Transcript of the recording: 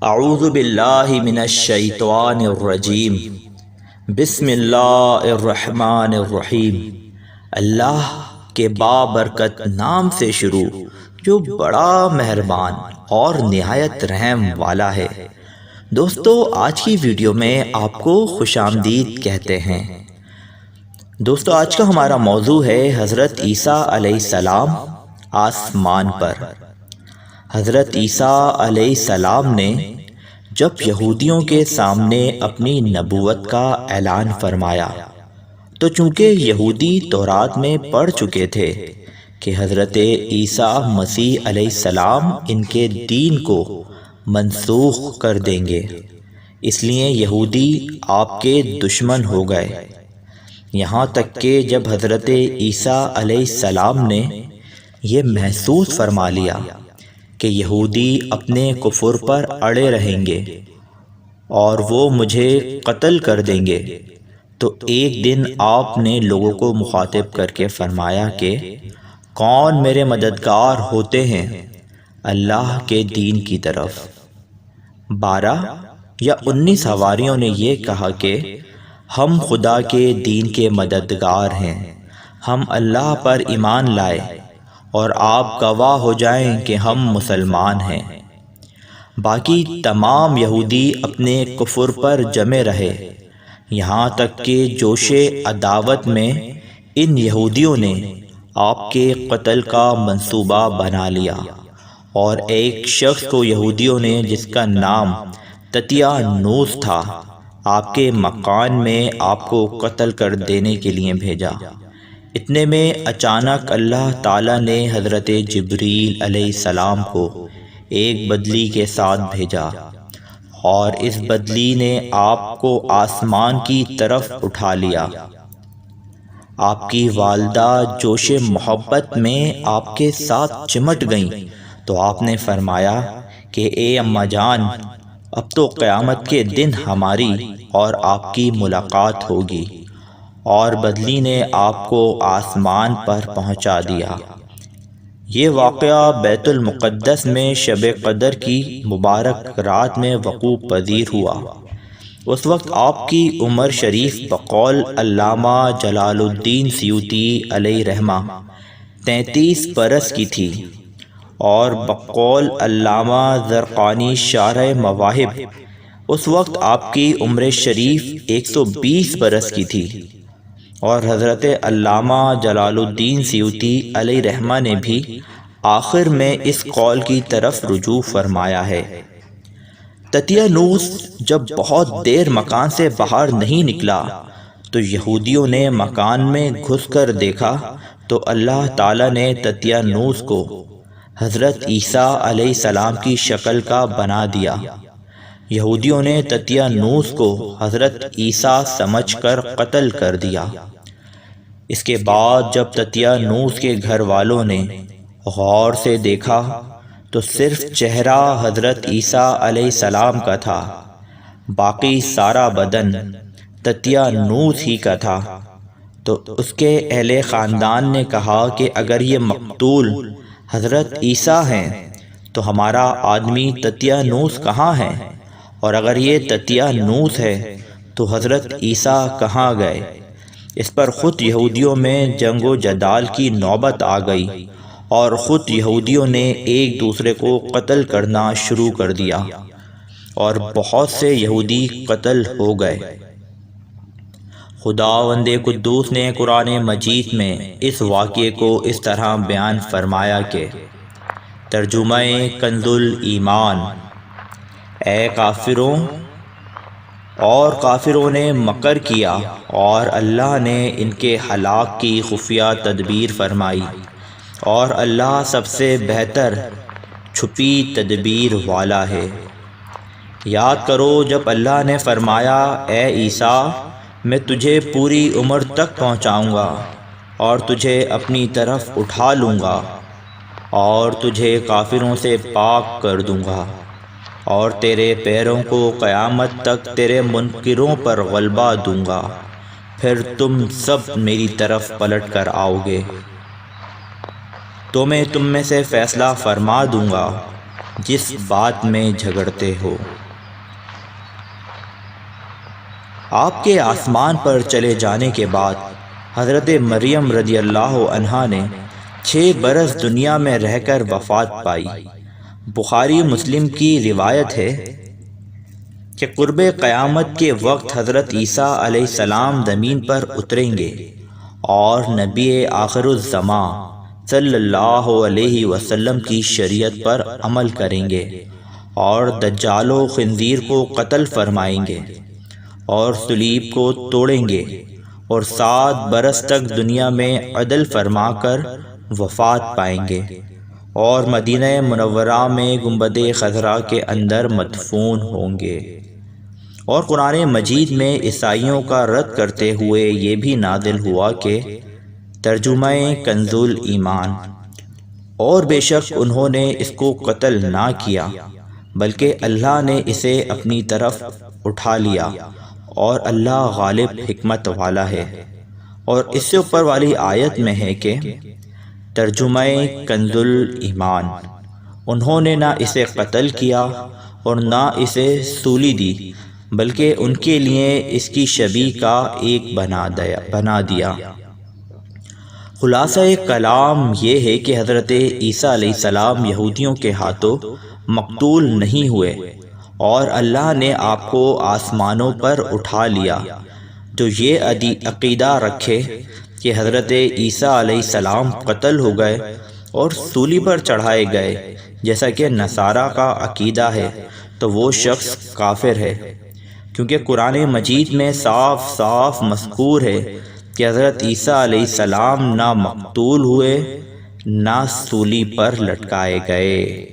اعوذ باللہ من الشیطان الرجیم بسم اللہ الرحمن الرحیم۔ اللہ کے بابرکت نام سے شروع جو بڑا مہربان اور نہایت رحم والا ہے۔ دوستو، آج کی ویڈیو میں آپ کو خوش آمدید کہتے ہیں۔ دوستو، آج کا ہمارا موضوع ہے حضرت عیسیٰ علیہ السلام آسمان پر۔ حضرت عیسیٰ علیہ السلام نے جب یہودیوں کے سامنے اپنی نبوت کا اعلان فرمایا تو چونکہ یہودی تورات میں پڑھ چکے تھے کہ حضرت عیسیٰ مسیح علیہ السلام ان کے دین کو منسوخ کر دیں گے، اس لیے یہودی آپ کے دشمن ہو گئے، یہاں تک کہ جب حضرت عیسیٰ علیہ السلام نے یہ محسوس فرما لیا کہ یہودی اپنے کفر پر اڑے رہیں گے اور وہ مجھے قتل کر دیں گے، تو ایک دن آپ نے لوگوں کو مخاطب کر کے فرمایا کہ کون میرے مددگار ہوتے ہیں اللہ کے دین کی طرف۔ 12 یا 19 حواریوں نے یہ کہا کہ ہم خدا کے دین کے مددگار ہیں، ہم اللہ پر ایمان لائے اور آپ گواہ ہو جائیں کہ ہم مسلمان ہیں۔ باقی تمام یہودی اپنے کفر پر جمے رہے، یہاں تک کہ جوش عداوت میں ان یہودیوں نے آپ کے قتل کا منصوبہ بنا لیا، اور ایک شخص کو یہودیوں نے جس کا نام تتیانوس تھا آپ کے مکان میں آپ کو قتل کر دینے کے لیے بھیجا۔ اتنے میں اچانک اللہ تعالیٰ نے حضرت جبریل علیہ السلام کو ایک بدلی کے ساتھ بھیجا، اور اس بدلی نے آپ کو آسمان کی طرف اٹھا لیا۔ آپ کی والدہ جوش محبت میں آپ کے ساتھ چمٹ گئیں تو آپ نے فرمایا کہ اے اماں جان، اب تو قیامت کے دن ہماری اور آپ کی ملاقات ہوگی، اور بدلی نے آپ کو آسمان پر پہنچا دیا۔ یہ واقعہ بیت المقدس میں شب قدر کی مبارک رات میں وقوع پذیر ہوا۔ اس وقت آپ کی عمر شریف بقول علامہ جلال الدین سیوطی علیہ رحمہ 33 برس کی تھی، اور بقول علامہ زرقانی شارح مواہب اس وقت آپ کی عمر شریف 120 برس کی تھی، اور حضرت علامہ جلال الدین سیوطی علیہ رحمہ نے بھی آخر میں اس قول کی طرف رجوع فرمایا ہے۔ تتیانوس جب بہت دیر مکان سے باہر نہیں نکلا تو یہودیوں نے مکان میں گھس کر دیکھا تو اللہ تعالیٰ نے تتیانوس کو حضرت عیسیٰ علیہ السلام کی شکل کا بنا دیا۔ یہودیوں نے تتیانوس کو حضرت عیسیٰ سمجھ کر قتل کر دیا۔ اس کے بعد جب تتیانوس کے گھر والوں نے غور سے دیکھا تو صرف چہرہ حضرت عیسیٰ علیہ السلام کا تھا، باقی سارا بدن تتیانوس ہی کا تھا۔ تو اس کے اہل خاندان نے کہا کہ اگر یہ مقتول حضرت عیسیٰ ہیں تو ہمارا آدمی تتیانوس کہاں ہے، اور اگر یہ تتیانوس ہے تو حضرت عیسیٰ کہاں گئے۔ اس پر خود یہودیوں میں جنگ و جدال کی نوبت آ گئی، اور خود یہودیوں نے ایک دوسرے کو قتل کرنا شروع کر دیا، اور بہت سے یہودی قتل ہو گئے۔ خداوند قدوس نے قرآن مجید میں اس واقعے کو اس طرح بیان فرمایا کہ ترجمہ کنز الایمان: اے کافروں، اور کافروں نے مکر کیا اور اللہ نے ان کے ہلاک کی خفیہ تدبیر فرمائی، اور اللہ سب سے بہتر چھپی تدبیر والا ہے۔ یاد کرو جب اللہ نے فرمایا اے عیسیٰ، میں تجھے پوری عمر تک پہنچاؤں گا اور تجھے اپنی طرف اٹھا لوں گا اور تجھے کافروں سے پاک کر دوں گا، اور تیرے پیروں کو قیامت تک تیرے منکروں پر غلبہ دوں گا، پھر تم سب میری طرف پلٹ کر آؤ گے تو میں تم میں سے فیصلہ فرما دوں گا، جس بات میں جھگڑتے ہو۔ آپ کے آسمان پر چلے جانے کے بعد حضرت مریم رضی اللہ عنہا نے 6 برس دنیا میں رہ کر وفات پائی۔ بخاری مسلم کی روایت ہے کہ قرب قیامت کے وقت حضرت عیسیٰ علیہ السلام زمین پر اتریں گے اور نبی آخر الزماں صلی اللہ علیہ وسلم کی شریعت پر عمل کریں گے اور دجال و خنزیر کو قتل فرمائیں گے اور صلیب کو توڑیں گے اور 7 برس تک دنیا میں عدل فرما کر وفات پائیں گے اور مدینہ منورہ میں گنبد خضرا کے اندر مدفون ہوں گے۔ اور قرآن مجید میں عیسائیوں کا رد کرتے ہوئے یہ بھی نازل ہوا کہ ترجمہ کنز ایمان، اور بے شک انہوں نے اس کو قتل نہ کیا بلکہ اللہ نے اسے اپنی طرف اٹھا لیا اور اللہ غالب حکمت والا ہے۔ اور اس سے اوپر والی آیت میں ہے کہ ترجمہ کنز ایمان، انہوں نے نہ اسے قتل کیا اور نہ اسے سولی دی بلکہ ان کے لیے اس کی شبیہ کا ایک بنا دیا۔ خلاصہ کلام یہ ہے کہ حضرت عیسیٰ علیہ السلام یہودیوں کے ہاتھوں مقتول نہیں ہوئے اور اللہ نے آپ کو آسمانوں پر اٹھا لیا۔ جو یہ عقیدہ رکھے کہ حضرت عیسیٰ علیہ السلام قتل ہو گئے اور سولی پر چڑھائے گئے جیسا کہ نصارہ کا عقیدہ ہے تو وہ شخص کافر ہے، کیونکہ قرآن مجید میں صاف صاف مذکور ہے کہ حضرت عیسیٰ علیہ السلام نہ مقتول ہوئے نہ سولی پر لٹکائے گئے۔